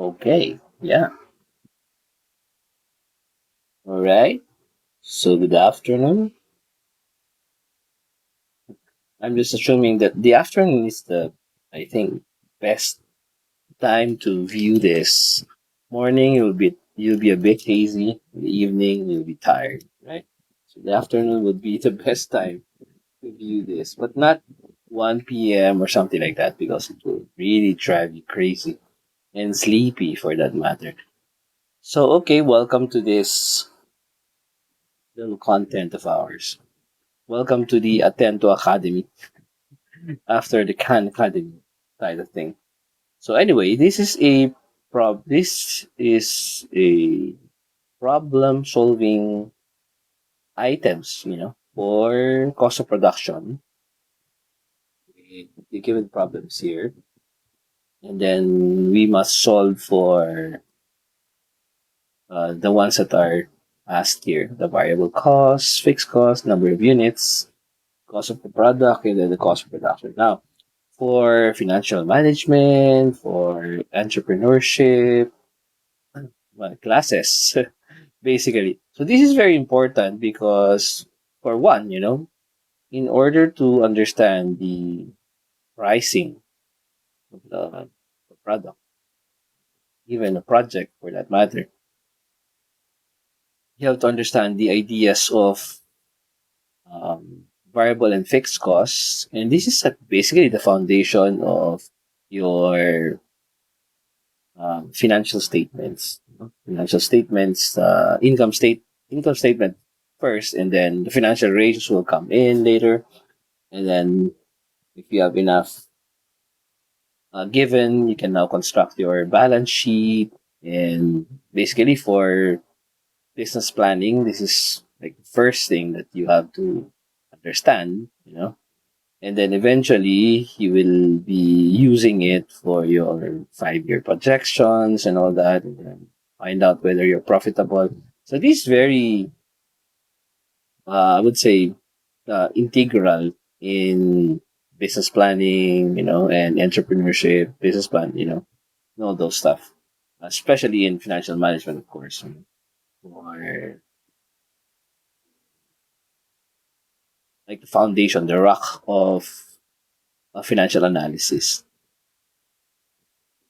Okay, yeah. All right. So good afternoon. I'm just assuming that the afternoon is the, I think, best time to view this. Morning you'll be a bit hazy. In the evening you'll be tired, right? So the afternoon would be the best time to view this, but not 1 p.m. or something like that because it will really drive you crazy and sleepy for that matter. So okay, welcome to this little content of ours. Welcome to the Atento Academy after the Khan Academy side of thing. So anyway, this is a problem solving items, for cost of production. The given problems here, and then we must solve for the ones that are asked here: the variable cost, fixed cost, number of units, cost of the product, and then the cost of production. Now, for financial management, for entrepreneurship, classes, basically. So this is very important because, for one, in order to understand the pricing of the product, even a project for that matter, you have to understand the ideas of variable and fixed costs. And this is basically the foundation of your financial statements. Financial statements, income statement first, and then the financial ratios will come in later. And then, if you have enough given, you can now construct your balance sheet. And basically, for business planning, this is like the first thing that you have to understand. And then eventually you will be using it for your 5-year projections and all that, and then find out whether you're profitable. So this is very, I would say, integral in business planning, and entrepreneurship, business plan, and all those stuff, especially in financial management, of course, or like the foundation, the rock of financial analysis.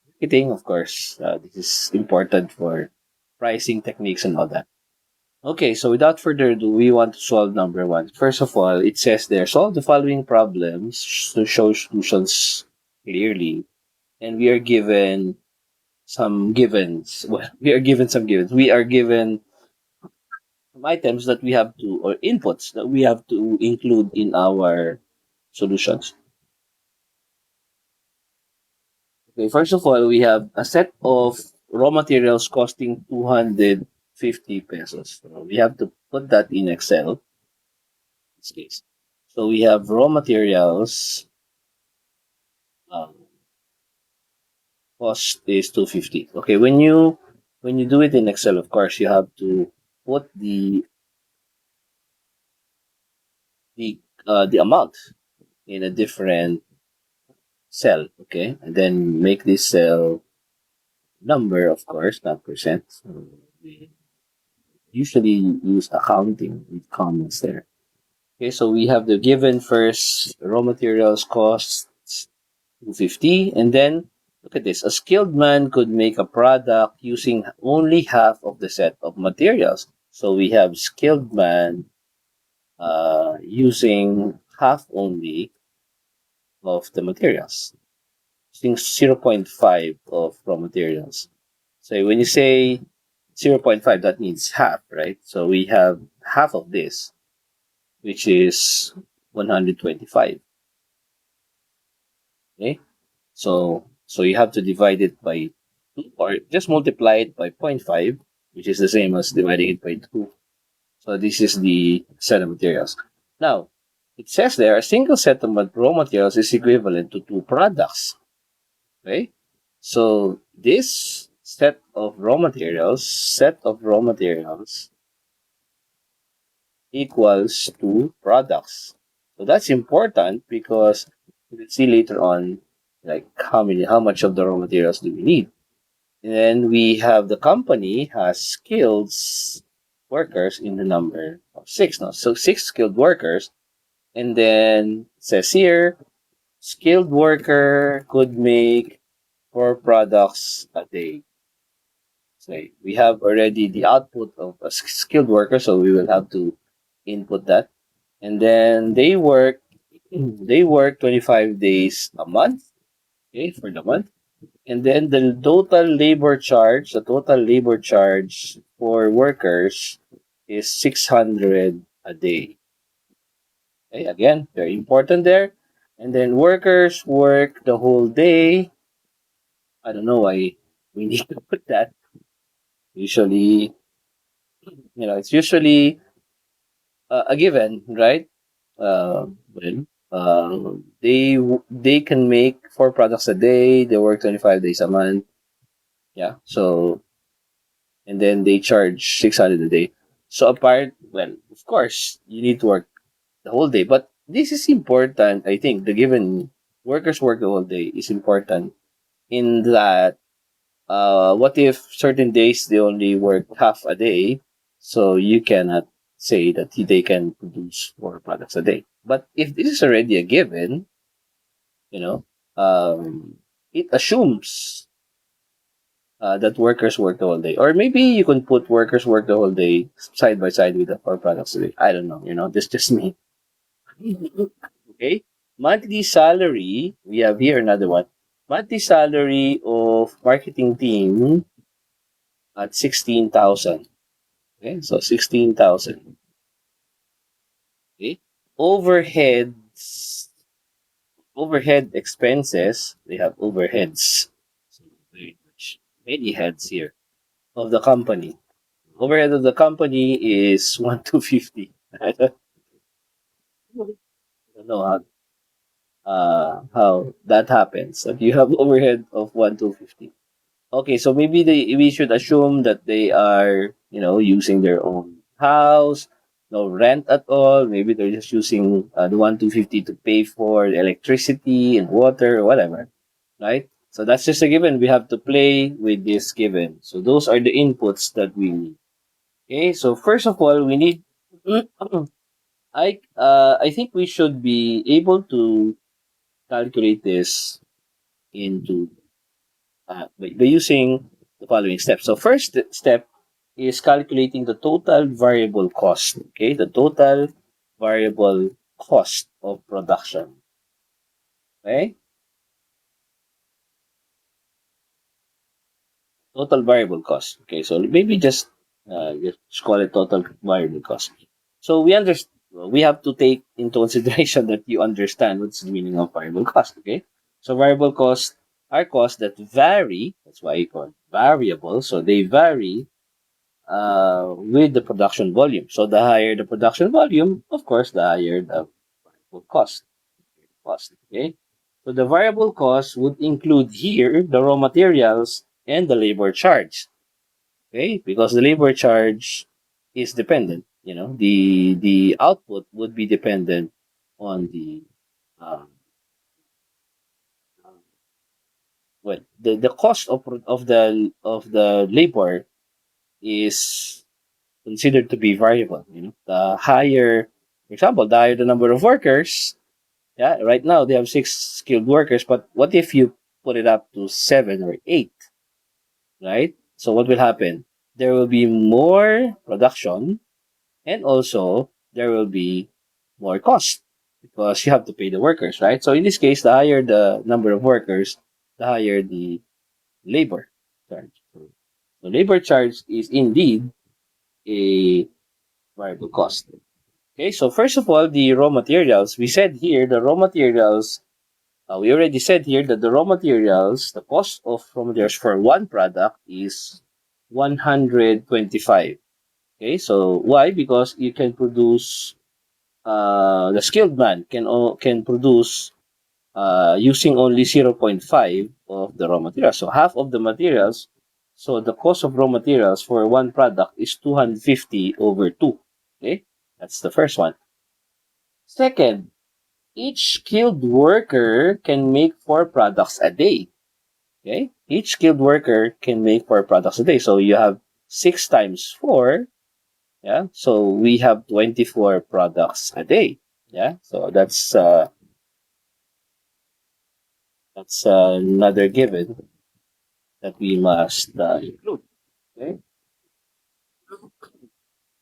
Marketing, of course, this is important for pricing techniques and all that. Okay, so without further ado, we want to solve number one. First of all, it says there, solve the following problems to show solutions clearly. And we are given some givens. Well, we are given some givens. We are given some items that we have to, or inputs that we have to include in our solutions. Okay, first of all, we have a set of raw materials costing 250 pesos. So we have to put that in Excel in this case. So we have raw materials, um, cost is 250. Okay, when you do it in Excel, of course, you have to put the amount in a different cell, okay, and then make this cell number, of course, not percent. So we usually use accounting with commas there. Okay, so we have the given first raw materials costs 250, and then look at this. A skilled man could make a product using only half of the set of materials. So we have skilled man using half only of the materials, using 0.5 of raw materials. So when you say 0.5, that means half, right? So we have half of this, which is 125. Okay, so you have to divide it by 2, or just multiply it by 0.5, which is the same as dividing it by 2. So this is the set of materials. Now, it says there, a single set of raw materials is equivalent to 2 products. Okay, so this set of raw materials equals 2 products. So that's important because we'll see later on, like how much of the raw materials do we need. And then we have the company has skills workers in the number of six. No, so six skilled workers. And then it says here, skilled worker could make 4 products a day. So we have already the output of a skilled worker, so we will have to input that. And then they work 25 days a month, okay, for the month. And then the total labor charge for workers is 600 a day. Okay, again, very important there. And then workers work the whole day. I don't know why we need to put that. Usually, it's usually a given, right? They can make 4 products a day. They work 25 days a month. Yeah. So, and then they charge 600 a day. So of course, you need to work the whole day. But this is important. I think the given workers work the whole day is important in that what if certain days they only work half a day, so you cannot say that they can produce 4 products a day. But if this is already a given, you know, it assumes that workers work the whole day. Or maybe you can put workers work the whole day side by side with the 4 products a day. I don't know. This just me. Okay. Monthly salary, we have here another one. Monthly salary of marketing team at 16,000. Okay, so 16,000. Okay. Overhead expenses, they have overheads. So very much. Many heads here of the company. Overhead of the company is 1,250. I don't know how that happens. If you have overhead of 1,250. Okay, so maybe we should assume that they are, using their own house, no rent at all. Maybe they're just using the 1,250 to pay for the electricity and water or whatever, right? So that's just a given. We have to play with this given. So those are the inputs that we need. Okay, so first of all, we need. I think we should be able to calculate this into by using the following steps. So first step is calculating the total variable cost. Okay, the total variable cost of production. Okay, total variable cost. Okay, so maybe just call it total variable cost. So we have to take into consideration that you understand what's the meaning of variable cost. Okay, so variable costs are costs that vary. That's why you call it variable. So they vary with the production volume. So the higher the production volume, of course, the higher the variable cost. Okay. So the variable cost would include here the raw materials and the labor charge. Okay, because the labor charge is dependent. The output would be dependent on the um, the cost of the labor is considered to be variable. The higher, for example, the higher the number of workers. Yeah, right now they have 6 skilled workers, but what if you put it up to 7 or 8? Right? So what will happen? There will be more production, and also there will be more cost because you have to pay the workers, right? So in this case, the higher the number of workers, the higher the labor charge. So the labor charge is indeed a variable cost. Okay, so first of all, the raw materials. We said here the raw materials. We already said here that the raw materials, the cost of raw materials for one product is 125. Okay, so why? Because you can produce. The skilled man can produce using only 0.5 of the raw materials. So half of the materials. So the cost of raw materials for one product is 250 over 2. Okay, that's the first one. Second, each skilled worker can make 4 products a day. Okay, each skilled worker can make 4 products a day. So you have 6 times 4. Yeah. So we have 24 products a day. Yeah. So that's another given that we must include. Okay.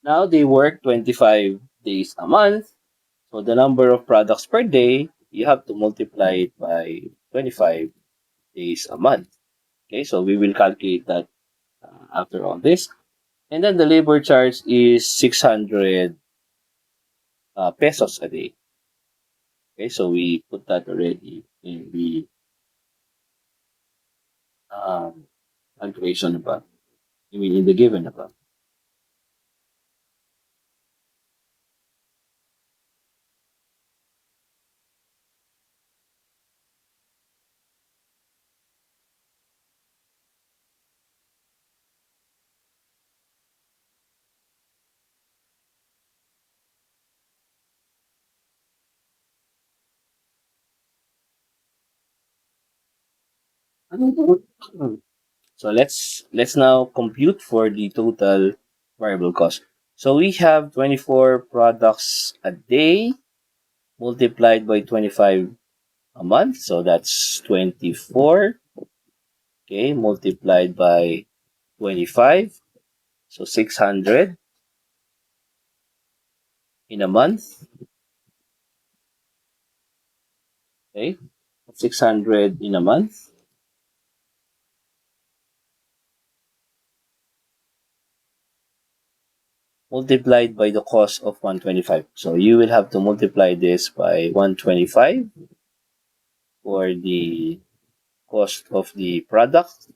Now they work 25 days a month. So the number of products per day, you have to multiply it by 25 days a month. Okay, so we will calculate that after all this. And then the labor charge is 600 pesos a day. Okay, so we put that already in the um, calculation above. I mean, in the given above. So let's now compute for the total variable cost. So we have 24 products a day multiplied by 25 a month. So that's 24. Okay, multiplied by 25. So 600 in a month. Okay, 600 in a month multiplied by the cost of 125. So you will have to multiply this by 125 for the cost of the product.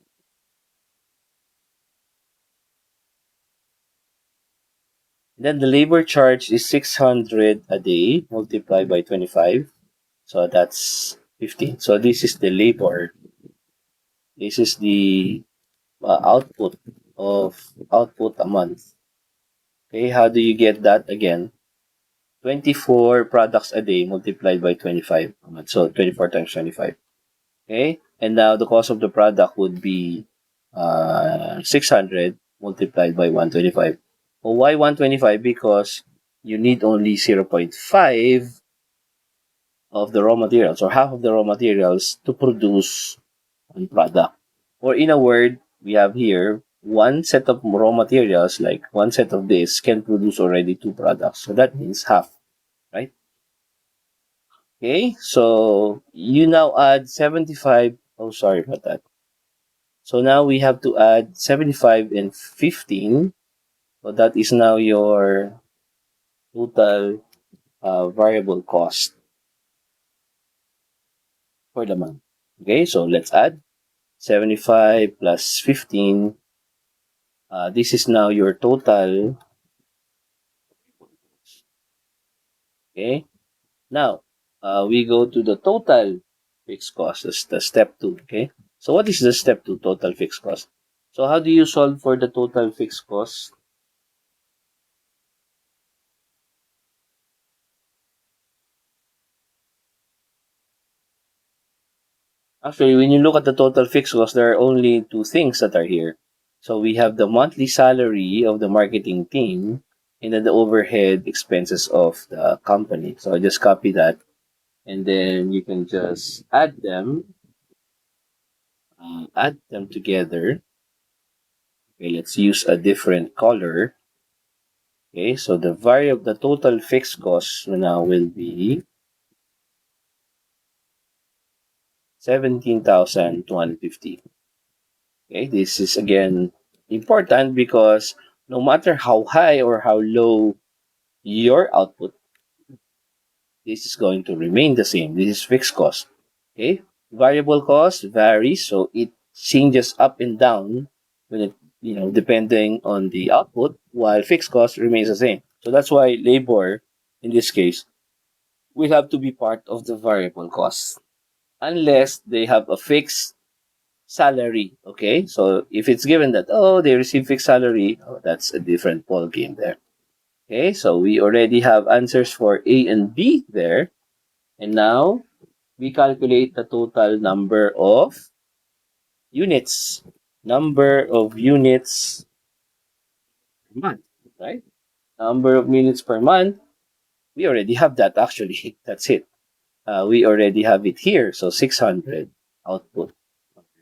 Then the labor charge is 600 a day multiplied by 25. So that's 15. So this is the labor. This is the output a month. Okay, how do you get that again? 24 products a day multiplied by 25 a month. So 24 times 25. Okay, and now the cost of the product would be 600 multiplied by 125. Well, why 125? Because you need only 0.5 of the raw materials or half of the raw materials to produce one product. Or in a word, we have here one set of raw materials, like one set of this, can produce already 2 products. So that means half, right? Okay, so you now add 75. Oh, sorry about that. So now we have to add 75 and 15. So that is now your total variable cost for the month. Okay, so let's add 75 plus 15. This is now your total. Okay, now we go to the total fixed cost. That's the step 2. Okay, so what is the step 2 total fixed cost? So how do you solve for the total fixed cost? Actually, when you look at the total fixed cost, there are only 2 things that are here. So we have the monthly salary of the marketing team and then the overhead expenses of the company. So I just copy that and then you can just add them together. Okay, let's use a different color. Okay, so the total fixed cost now will be 17,250. Okay, this is again important because no matter how high or how low your output, this is going to remain the same. This is fixed cost. Okay, variable cost varies, so it changes up and down when it depending on the output, while fixed cost remains the same. So that's why labor, in this case, will have to be part of the variable cost unless they have a fixed salary. Okay, so if it's given that they receive fixed salary, that's a different ball game there. Okay, so we already have answers for A and B there, and now we calculate the total number of units, number of units per month, right? Number of minutes per month, we already have that actually. That's it. We already have it here. So 600 output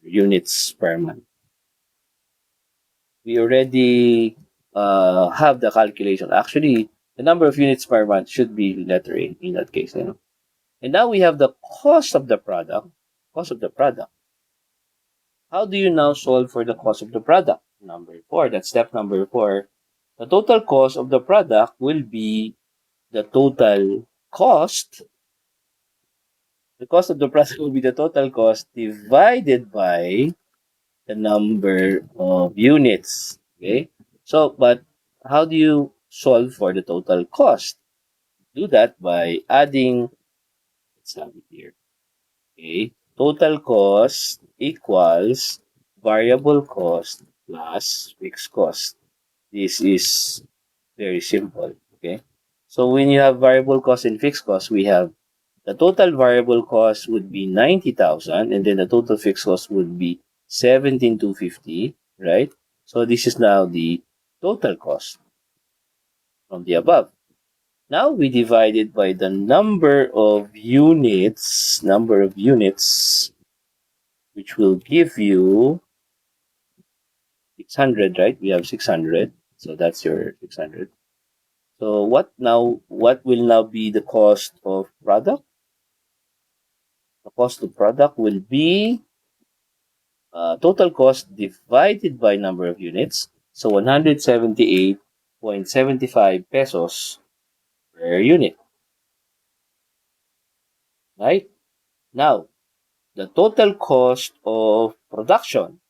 units per month. We already have the calculation. Actually, the number of units per month should be letter A in that case. You know? And now we have the cost of the product. Cost of the product. How do you now solve for the cost of the product? Number 4. That's step number 4. The total cost of the product will be the total cost. The cost of the product will be the total cost divided by the number of units. Okay. So, but how do you solve for the total cost? Do that by adding, let's have it here. Okay. Total cost equals variable cost plus fixed cost. This is very simple. Okay. So when you have variable cost and fixed cost, we have the total variable cost would be 90,000 and then the total fixed cost would be 17,250, right? So this is now the total cost from the above. Now we divide it by the number of units, which will give you 600, right? We have 600. So that's your 600. So what will now be the cost of product? The cost of product will be total cost divided by number of units. So 178.75 pesos per unit. Right? Now, the total cost of production.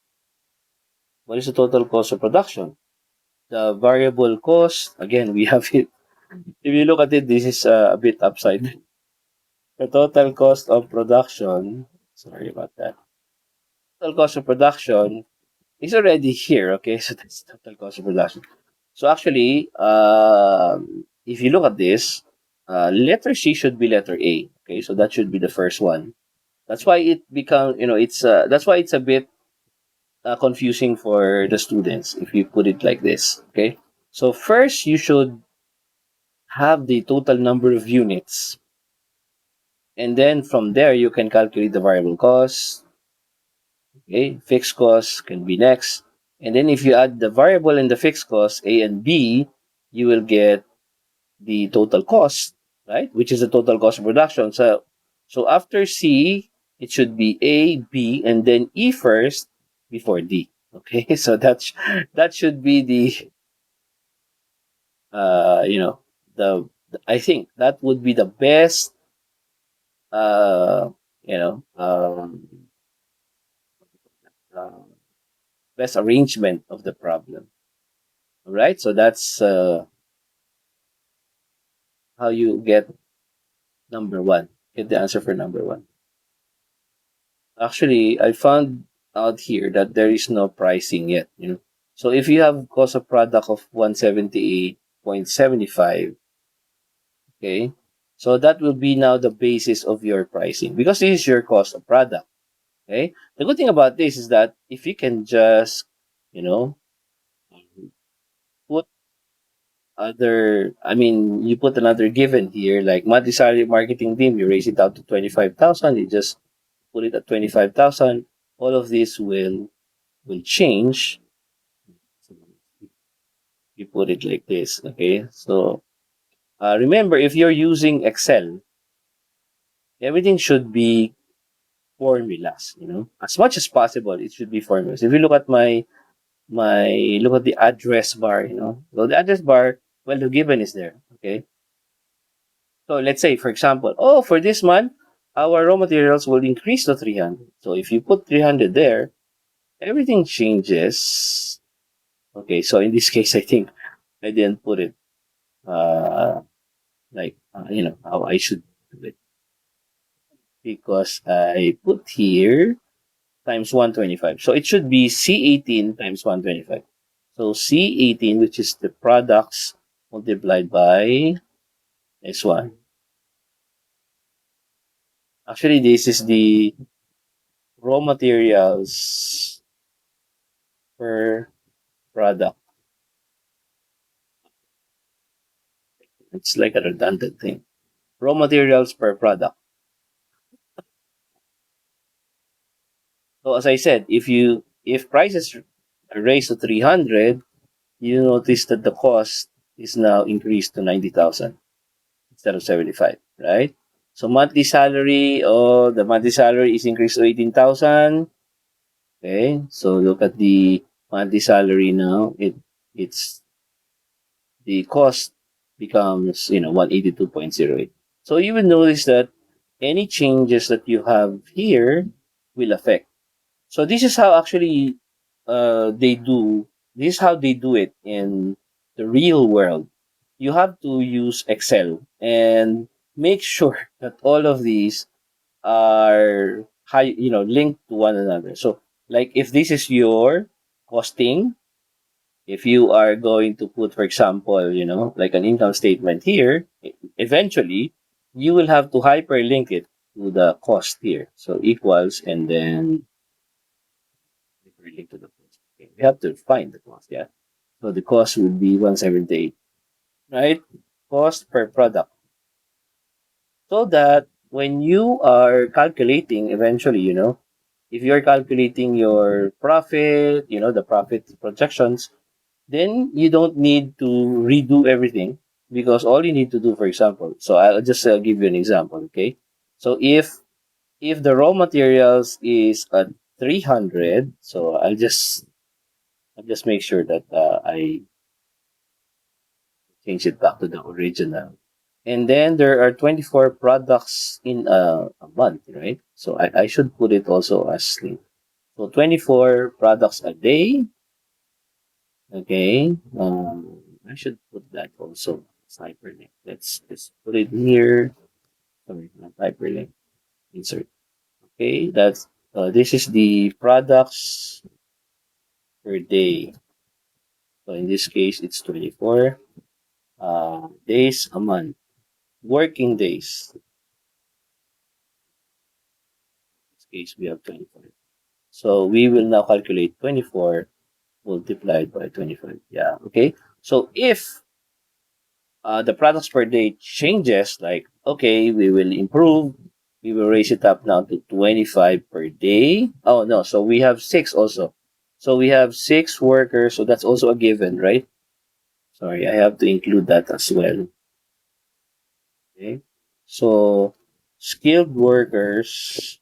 What is the total cost of production? The variable cost, again, we have it. If you look at it, this is a bit upside. The total cost of production, sorry about that. Total cost of production is already here, okay? So that's total cost of production. So actually, if you look at this, letter C should be letter A. Okay, so that should be the first one. That's why it becomes, that's why it's a bit confusing for the students if you put it like this. Okay, so first you should have the total number of units, and then from there you can calculate the variable cost. Okay, fixed cost can be next, and then if you add the variable and the fixed cost A and B, you will get the total cost, right? Which is the total cost of production. So after C, it should be A, B, and then E first before D. Okay, so that should be the you know I think that would be the best uh you know uh, best arrangement of the problem. All right, so that's how you get number one. Get the answer for number one. Actually, I found out here that there is no pricing yet. So if you have cost of product of 178.75, okay, so that will be now the basis of your pricing because this is your cost of product. Okay, the good thing about this is that if you can just, you know, put you put another given here like monthly salary marketing team, you raise it out to 25,000, you just put it at 25,000. All of this will change. You put it like this, okay? So remember, if you're using Excel, everything should be formulas. As much as possible, it should be formulas. If you look at look at the address bar, so the address bar, well, the given is there, okay? So let's say, for example, for this month, our raw materials will increase to 300. So if you put 300 there, everything changes. Okay, so in this case, I think I didn't put it how I should do it because I put here times 125. So it should be C18 times 125. So C18, which is the products multiplied by S1. Actually, this is the raw materials per product. It's like a redundant thing. Raw materials per product. So as I said, if prices are raised to 300, you notice that the cost is now increased to 90,000 instead of 75, right? So monthly salary, oh, the monthly salary is increased to 18,000. Okay, so look at the monthly salary now. It's the cost becomes 182.08. So you will notice that any changes that you have here will affect. So this is how actually they do. This is how they do it in the real world. You have to use Excel and make sure that all of these are linked to one another. So like if this is your costing, if you are going to put, for example, like an income statement here, eventually you will have to hyperlink it to the cost here. So equals and then hyperlink to the cost. Okay. We have to find the cost, yeah. So the cost would be 178, right? Cost per product. So that when you are calculating eventually, if you're calculating your profit, the profit projections, then you don't need to redo everything because all you need to do, for example, so I'll just give you an example, okay? So if the raw materials is at 300, so I'll just make sure that I change it back to the original. And then there are 24 products in a month, right? So I should put it also as so 24 products a day. Okay. I should put that also as hyperlink. Let's just put it here. Sorry, not hyperlink. Insert. Okay, that's this is the products per day. So in this case, it's 24 days a month. Working days. In this case, we have 24. So we will now calculate 24 multiplied by 25. Yeah, okay. So if the products per day changes, like, okay, we will improve, we will raise it up now to 25 per day. Oh, no, so we have 6 also. So we have 6 workers, so that's also a given, right? Sorry, I have to include that as well. Okay. So skilled workers,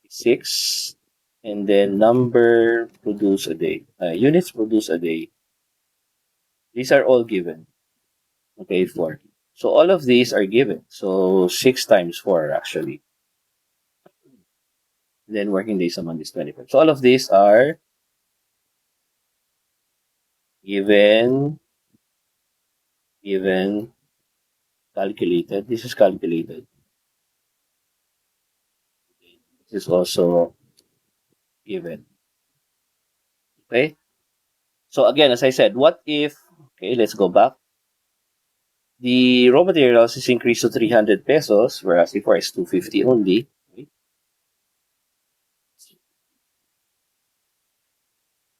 6, and then number produced a day, units produced a day. These are all given. Okay, 4. So all of these are given. So 6 times 4 actually. Then working days a month is 25. So all of these are given, calculated. This is calculated. This is also given. Okay. So again, as I said, what if, okay, let's go back. The raw materials is increased to 300 pesos, whereas before it's 250 only. Okay?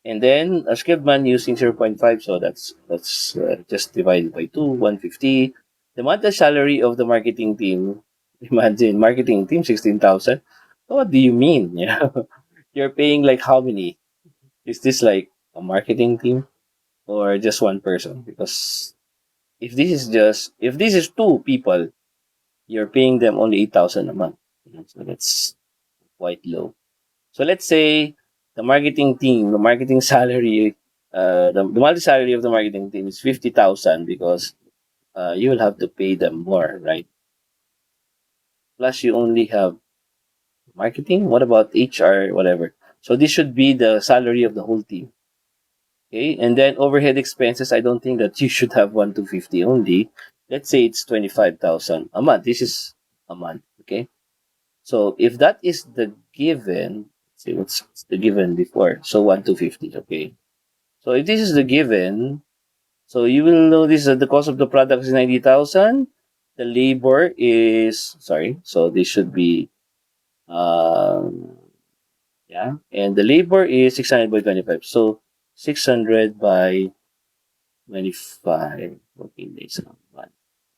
And then a skilled man using 0.5, so that's just divided by 2, 150. The monthly salary of the marketing team, imagine, marketing team, 16,000. So what do you mean? You're paying like how many? Is this like a marketing team or just one person? Because if this is 2 people, you're paying them only 8,000 a month. So that's quite low. So let's say the marketing team, the marketing salary, the monthly salary of the marketing team is 50,000 because you will have to pay them more, right? Plus, you only have marketing. What about HR, whatever? So this should be the salary of the whole team. Okay, and then overhead expenses. I don't think that you should have 1 to 50 only. Let's say it's 25,000 a month. This is a month. Okay, so if that is the given, let's see what's the given before. So 1 to 50. Okay, so if this is the given, so you will notice that the cost of the product is 90,000. The labor is sorry. So this should be Yeah. And the labor is 600 by 25. So 600 by 25 working days a month.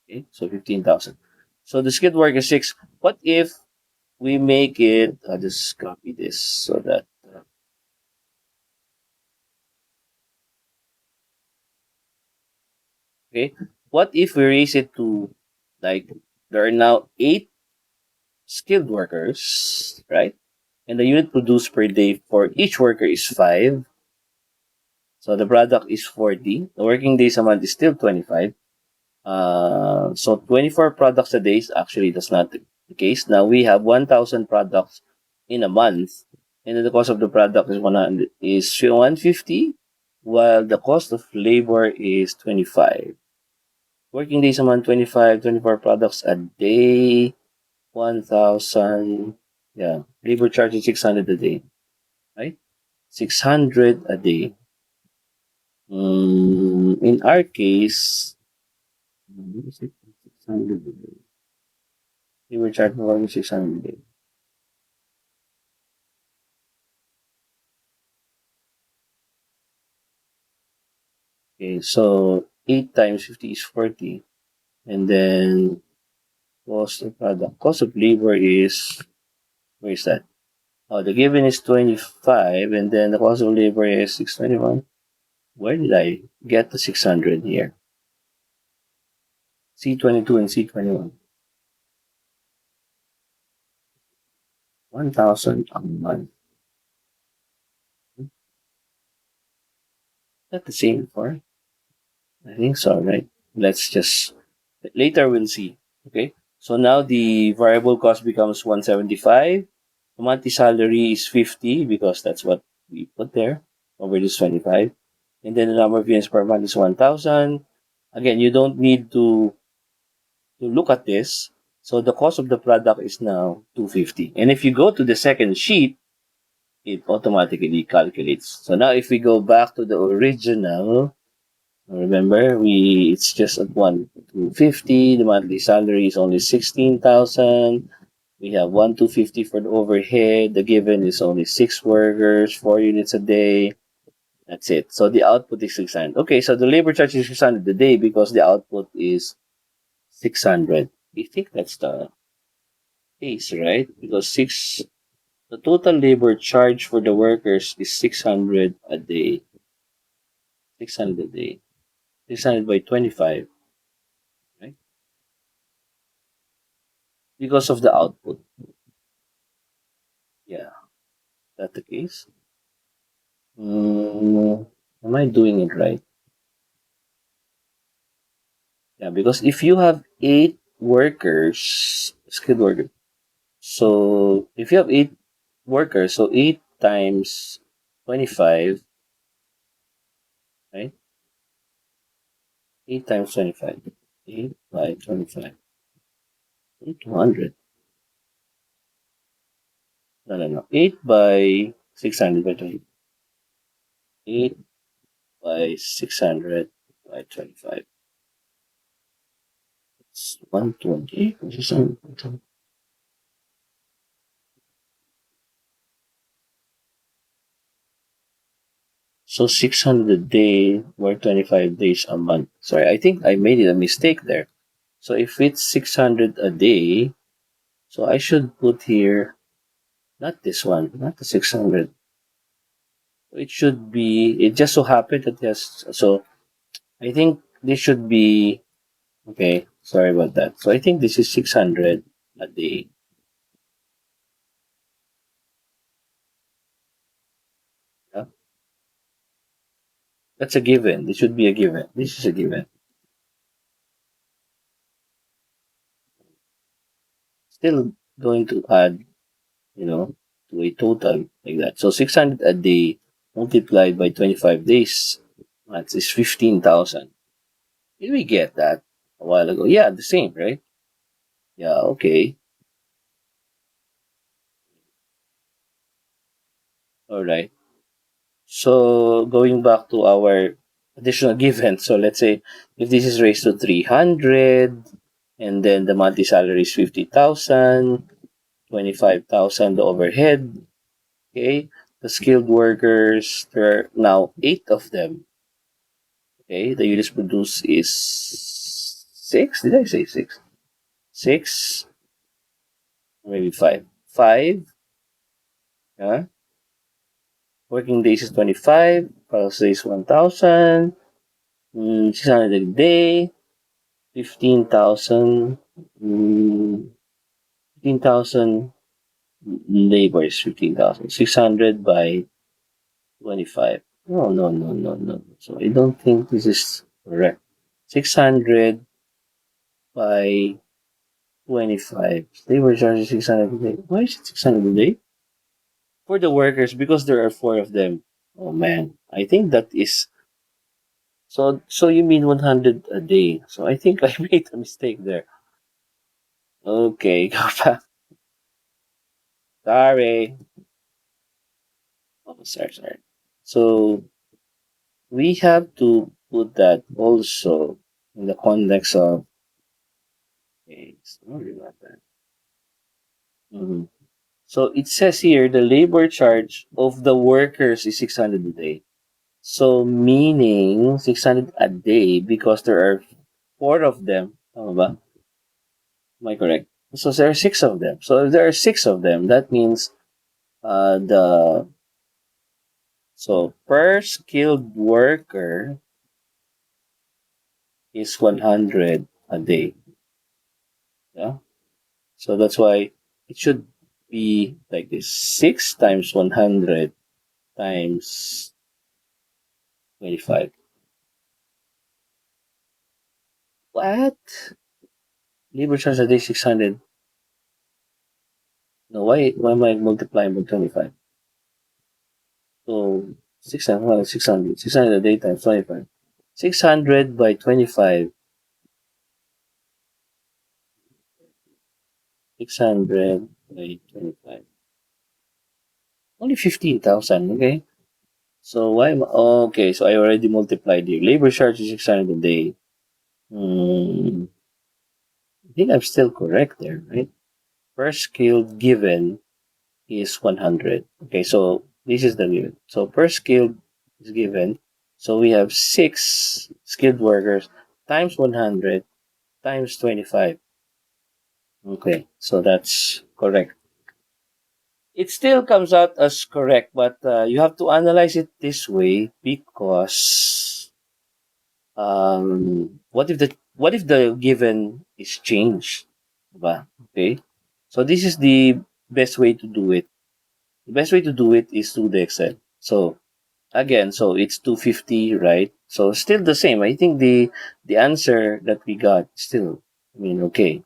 Okay. So 15,000. So the skilled work is 6. What if we make it, I'll just copy this so that, okay. What if we raise it to, like, there are now 8 skilled workers, right? And the unit produced per day for each worker is 5. So the product is 40. The working days a month is still 25. So 24 products a day is actually that's not the case. Now we have 1,000 products in a month, and then the cost of the product is 100 is 150, while the cost of labor is 25. Working days a month 25, 24 products a day, 1,000. Yeah, labor charge is 600 a day, right? 600 a day. In our case, what is it? 600 a day. Labor charge for 600 a day. Okay, so 8 times 50 is 40. And then cost of product. Cost of labor is, where is that? Oh, the given is 25, and then the cost of labor is 621. Where did I get the 600 here? C22 and C21. 1,000 a month. Is that the same for? I think so, right? Let's just, later we'll see. Okay. So now the variable cost becomes 175. The monthly salary is 50 because that's what we put there. Over this 25. And then the number of units per month is 1,000. Again, you don't need to look at this. So the cost of the product is now 250. And if you go to the second sheet, it automatically calculates. So now if we go back to the original, remember it's just at 1,250. The monthly salary is only 16,000. We have 1,250 for the overhead. The given is only 6 workers, 4 units a day. That's it. So the output is 600. Okay, so the labor charge is 600 a day because the output is 600. I think that's the case, right? Because the total labor charge for the workers is 600 a day. 600 a day. 600 by 25, right? Because of the output. Yeah, that the case? Am I doing it right? Yeah, because if you have 8 workers, skilled workers, so if you have 8 workers, so 8 times 25, right? 8 times 25. 8 by 25. 200. No, no, no. 8 by 600 by 20. 8 by 600 by 25. It's 120. So 600 a day or 25 days a month. Sorry, I think I made it a mistake there. So if it's 600 a day, so I should put here, not this one, not the 600. It should be, it just so happened that yes, so I think this should be, okay, sorry about that. So I think this is 600 a day. Yeah? That's a given. This should be a given. This is a given. Still going to add, to a total like that. So 600 a day multiplied by 25 days, that is 15,000. Did we get that a while ago? Yeah, the same, right? Yeah, okay. All right. So going back to our additional given, so let's say if this is raised to 300, and then the monthly salary is 50,000, 25,000 the overhead, Okay, the skilled workers, there are now 8 of them. Okay, the units produced is 6. Did I say 6? 6, maybe 5. 5. Yeah. Working days is 25. Pulse days 1,000. 600 a day. 15,000. 15,000 labor is 15,000. 600 by 25. No, no, no, no, no. So I don't think this is correct. 600 by 25. Labor charge is 600 a day. Why is it 600 a day? For the workers, because there are 4 of them. Oh man, I think that is so. You mean 100 a day? So I think I made a mistake there. Okay, go back. Sorry. Oh, sorry. So we have to put that also in the context of. Okay, sorry about that. Mhm. So it says here the labor charge of the workers is 600 a day. So meaning 600 a day because there are 4 of them. Tama ba? Am I correct? So there are 6 of them. So if there are 6 of them, that means the so per skilled worker is 100 a day. Yeah. So that's why it should be like this: 6 times 100 times 25. What? Labor charge a day 600. No, why am I multiplying by 25? So 600, well, 600. 600 a day times 25. 600 by 25. 600 by 25. Only 15,000, okay? So why am okay, so I already multiplied here. Labor charge is 600 a day. I think I'm still correct there, right? Per skill given is 100. Okay, so this is the given. So per skill is given. So we have 6 skilled workers times 100 times 25. Okay, so that's correct. It still comes out as correct, but you have to analyze it this way because what if the given is changed? Diba? Okay, so this is the best way to do it. The best way to do it is through the Excel. So again, so it's 250, right? So still the same. I think the answer that we got still, okay.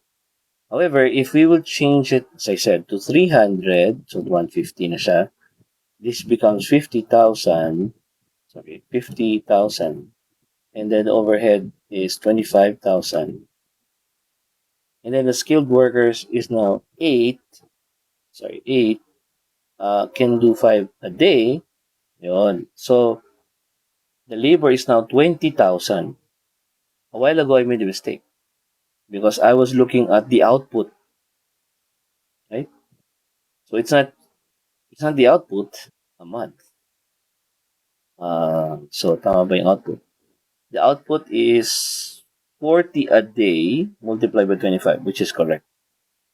However, if we will change it, as I said, to 300, so 150 na siya, this becomes 50,000, sorry, 50,000. And then the overhead is 25,000. And then the skilled workers is now 8, sorry, 8, can do 5 a day. Yun. So, the labor is now 20,000. A while ago, I made a mistake because I was looking at the output, right? So, it's not the output a month. So, tama ba yung output? The output is 40 a day multiplied by 25, which is correct.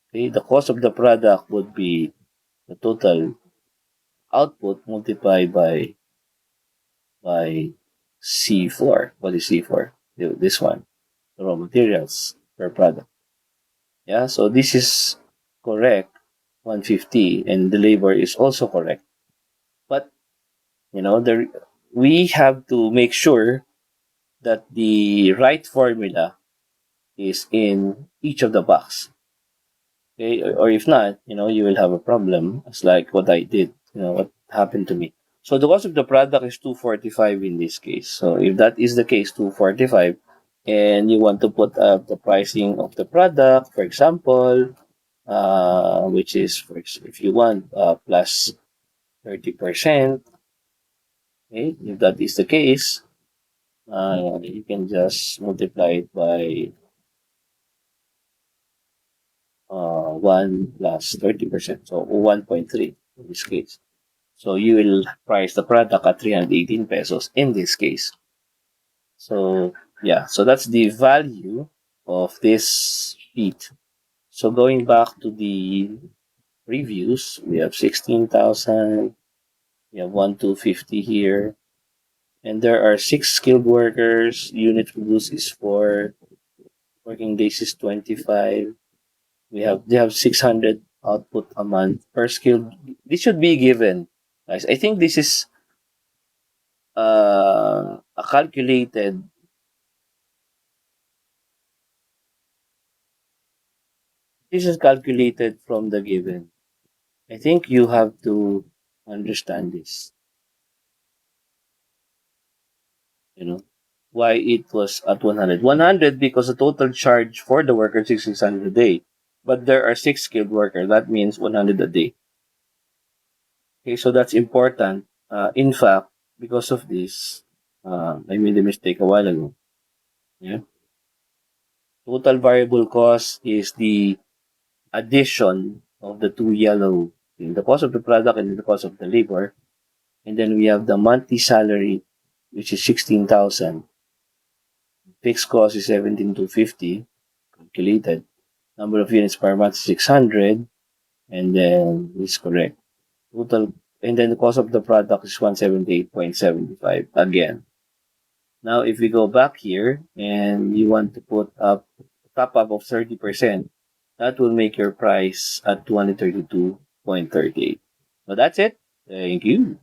Okay, the cost of the product would be the total output multiplied by C4. What is C4? This one, the raw materials per product. Yeah, so this is correct, 150, and the labor is also correct. But we have to make sure that the right formula is in each of the box. Okay, or if not, you will have a problem. It's like what I did. What happened to me. So the cost of the product is 245 in this case. So if that is the case, 245, and you want to put up the pricing of the product, for example, which is if you want plus 30%. Okay, if that is the case, you can just multiply it by 1 plus 30%, so 1.3 in this case. So you will price the product at 318 pesos in this case. So yeah, so that's the value of this sheet. So going back to the reviews, we have 16,000, we have 1,250 here, and there are 6 skilled workers. Unit produced is 4, working days is 25. They have 600 output a month per skill. This should be given, guys. I think a calculated. This is calculated from the given. I think you have to understand this. You know why it was at 100. 100 because the total charge for the worker is 600 a day, but there are 6 skilled workers. That means 100 a day. Okay, so that's important. In fact, because of this, I made a mistake a while ago. Yeah. Total variable cost is the addition of the two yellow, the cost of the product and the cost of the labor. And then we have the monthly salary, which is 16,000. Fixed cost is 17,250 calculated. Number of units per month is 600. And then it's correct. Total, and then the cost of the product is 178.75 again. Now, if we go back here and you want to put up top up of 30%, that will make your price at 232.38. So that's it. Thank you.